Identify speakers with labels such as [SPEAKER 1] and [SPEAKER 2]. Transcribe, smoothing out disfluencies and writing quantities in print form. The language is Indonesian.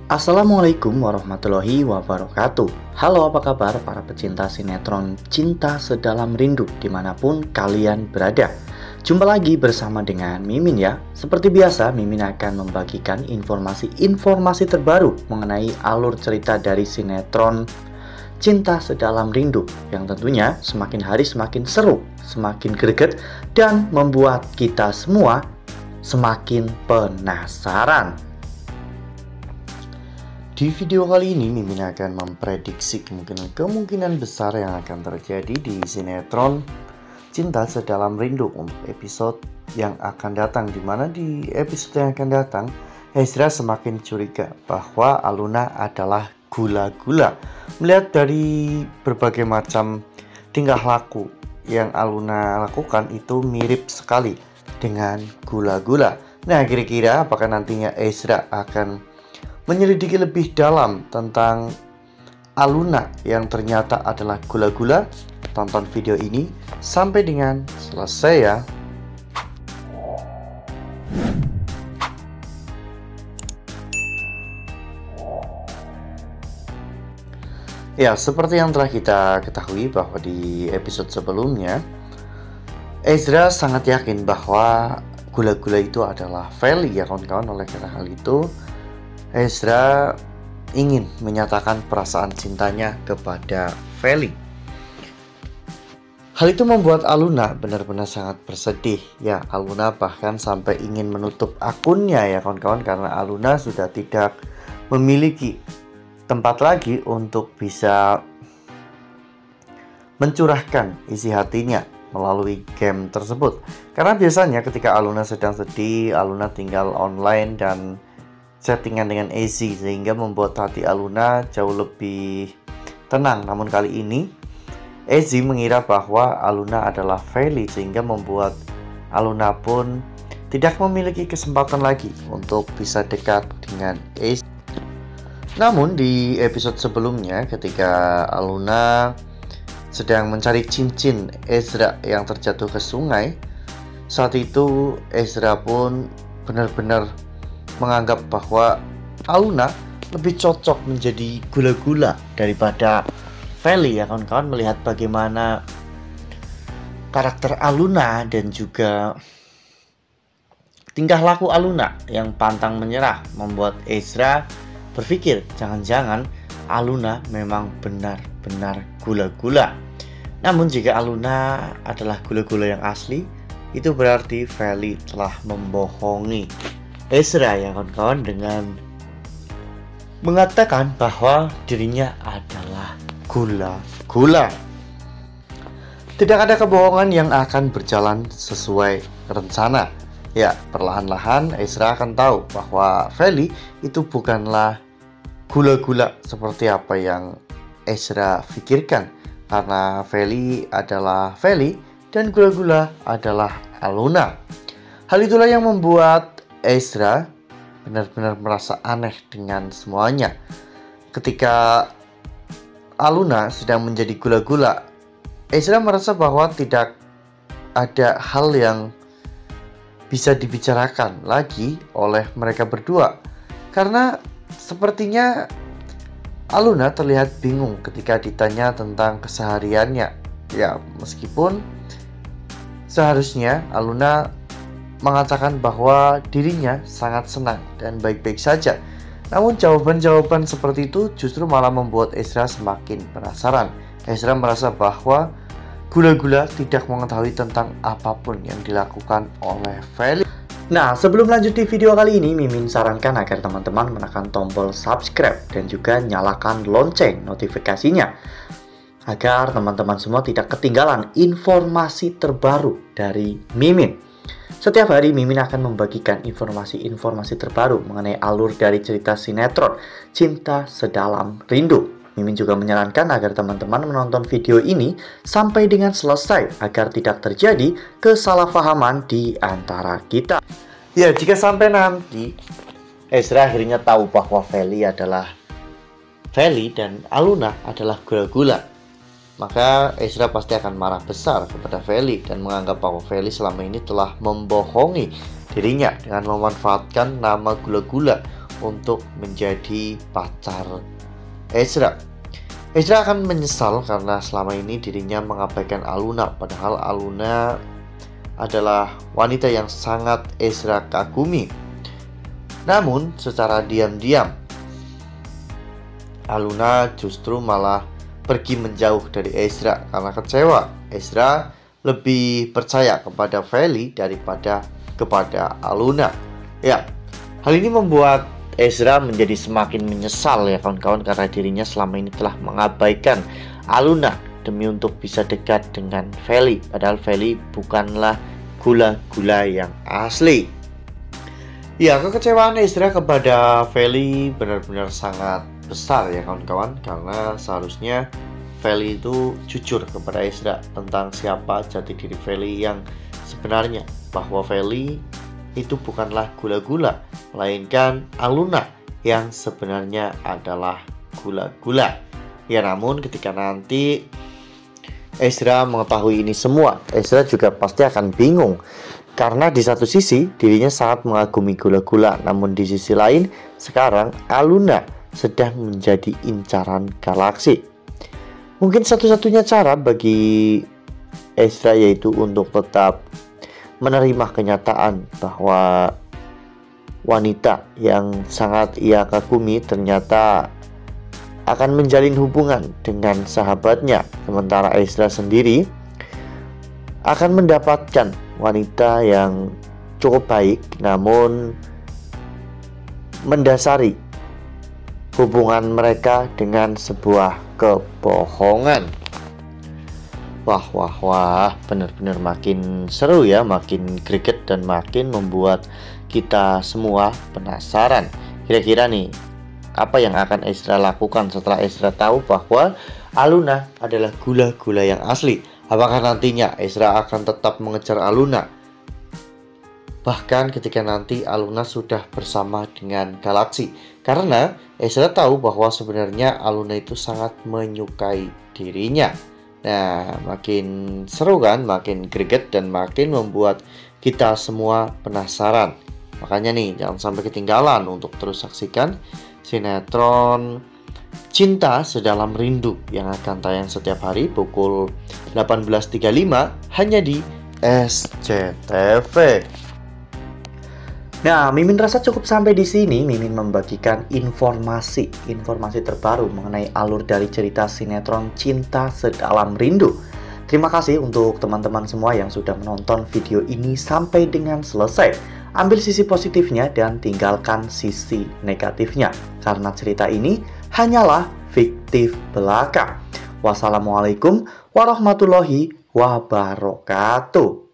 [SPEAKER 1] Assalamualaikum warahmatullahi wabarakatuh. Halo, apa kabar para pecinta sinetron Cinta Sedalam Rindu dimanapun kalian berada. Jumpa lagi bersama dengan Mimin ya. Seperti biasa, Mimin akan membagikan informasi terbaru mengenai alur cerita dari sinetron Cinta Sedalam Rindu, yang tentunya semakin hari semakin seru, semakin greget, dan membuat kita semua semakin penasaran. Di video kali ini, Mimin akan memprediksi kemungkinan besar yang akan terjadi di sinetron Cinta Sedalam Rindu untuk episode yang akan datang, dimana di episode yang akan datang, Ezra semakin curiga bahwa Aluna adalah gula-gula. Melihat dari berbagai macam tingkah laku yang Aluna lakukan itu mirip sekali dengan gula-gula. Nah, kira-kira apakah nantinya Ezra akan menyelidiki lebih dalam tentang Aluna yang ternyata adalah gula-gula? Tonton video ini sampai dengan selesai ya. Ya, seperti yang telah kita ketahui bahwa di episode sebelumnya, Ezra sangat yakin bahwa gula-gula itu adalah Feli ya kawan-kawan. Oleh karena hal itu, Ezra ingin menyatakan perasaan cintanya kepada Feli. Hal itu membuat Aluna benar-benar sangat bersedih. Ya, Aluna bahkan sampai ingin menutup akunnya ya kawan-kawan, karena Aluna sudah tidak memiliki tempat lagi untuk bisa mencurahkan isi hatinya melalui game tersebut. Karena biasanya ketika Aluna sedang sedih, Aluna tinggal online dan settingan dengan Ezi, sehingga membuat hati Aluna jauh lebih tenang. Namun kali ini Ezi mengira bahwa Aluna adalah Feli, sehingga membuat Aluna pun tidak memiliki kesempatan lagi untuk bisa dekat dengan Ezi. Namun di episode sebelumnya, ketika Aluna sedang mencari cincin Ezra yang terjatuh ke sungai, saat itu Ezra pun benar-benar menganggap bahwa Aluna lebih cocok menjadi gula-gula daripada Feli ya kawan-kawan. Melihat bagaimana karakter Aluna dan juga tingkah laku Aluna yang pantang menyerah, membuat Ezra berpikir jangan-jangan Aluna memang benar-benar gula-gula. Namun jika Aluna adalah gula-gula yang asli, itu berarti Feli telah membohongi Ezra ya kawan-kawan dengan mengatakan bahwa dirinya adalah gula-gula. Tidak ada kebohongan yang akan berjalan sesuai rencana. Ya, perlahan-lahan Ezra akan tahu bahwa Feli itu bukanlah gula-gula seperti apa yang Ezra pikirkan, karena Feli adalah Feli dan gula-gula adalah Aluna. Hal itulah yang membuat Ezra benar-benar merasa aneh dengan semuanya. Ketika Aluna sedang menjadi gula-gula, Ezra merasa bahwa tidak ada hal yang bisa dibicarakan lagi oleh mereka berdua, karena sepertinya Aluna terlihat bingung ketika ditanya tentang kesehariannya. Ya, meskipun seharusnya Aluna mengatakan bahwa dirinya sangat senang dan baik-baik saja. Namun jawaban-jawaban seperti itu justru malah membuat Ezra semakin penasaran. Ezra merasa bahwa gula-gula tidak mengetahui tentang apapun yang dilakukan oleh Feli. Nah, sebelum lanjut di video kali ini, Mimin sarankan agar teman-teman menekan tombol subscribe dan juga nyalakan lonceng notifikasinya, agar teman-teman semua tidak ketinggalan informasi terbaru dari Mimin. Setiap hari Mimin akan membagikan informasi-informasi terbaru mengenai alur dari cerita sinetron Cinta Sedalam Rindu. Mimin juga menyarankan agar teman-teman menonton video ini sampai dengan selesai agar tidak terjadi kesalahpahaman di antara kita. Ya, jika sampai nanti Ezra akhirnya tahu bahwa Feli adalah Feli dan Aluna adalah gula-gula, maka Ezra pasti akan marah besar kepada Feli dan menganggap bahwa Feli selama ini telah membohongi dirinya dengan memanfaatkan nama gula-gula untuk menjadi pacar Ezra. Ezra akan menyesal karena selama ini dirinya mengabaikan Aluna, padahal Aluna adalah wanita yang sangat Ezra kagumi. Namun secara diam-diam Aluna justru malah pergi menjauh dari Ezra karena kecewa. Ezra lebih percaya kepada Feli daripada kepada Aluna. Ya, hal ini membuat Ezra menjadi semakin menyesal ya kawan-kawan, karena dirinya selama ini telah mengabaikan Aluna demi untuk bisa dekat dengan Feli. Padahal Feli bukanlah gula-gula yang asli. Ya, kekecewaan Ezra kepada Feli benar-benar sangat besar ya kawan-kawan, karena seharusnya Feli itu jujur kepada Ezra tentang siapa jati diri Feli yang sebenarnya, bahwa Feli itu bukanlah gula-gula, melainkan Aluna yang sebenarnya adalah gula-gula. Ya, namun ketika nanti Ezra mengetahui ini semua, Ezra juga pasti akan bingung. Karena di satu sisi dirinya sangat mengagumi gula-gula, namun di sisi lain sekarang Aluna sedang menjadi incaran galaksi. Mungkin satu-satunya cara bagi Ezra yaitu untuk tetap menerima kenyataan bahwa wanita yang sangat ia kagumi ternyata akan menjalin hubungan dengan sahabatnya, sementara Ezra sendiri akan mendapatkan wanita yang cukup baik namun mendasari hubungan mereka dengan sebuah kebohongan. Wah, benar-benar makin seru ya, makin greget dan makin membuat kita semua penasaran. Kira-kira nih, apa yang akan Ezra lakukan setelah Ezra tahu bahwa Aluna adalah gula-gula yang asli? Apakah nantinya Ezra akan tetap mengejar Aluna? Bahkan ketika nanti Aluna sudah bersama dengan Galaksi. Karena Ezra tahu bahwa sebenarnya Aluna itu sangat menyukai dirinya. Nah, makin seru kan, makin greget dan makin membuat kita semua penasaran. Makanya nih, jangan sampai ketinggalan untuk terus saksikan sinetron Cinta Sedalam Rindu yang akan tayang setiap hari pukul 18.35 hanya di SCTV. Nah, Mimin rasa cukup sampai di sini. Mimin membagikan informasi terbaru mengenai alur dari cerita sinetron Cinta Sedalam Rindu. Terima kasih untuk teman-teman semua yang sudah menonton video ini sampai dengan selesai. Ambil sisi positifnya dan tinggalkan sisi negatifnya, karena cerita ini hanyalah fiktif belaka. Wassalamualaikum warahmatullahi wabarakatuh.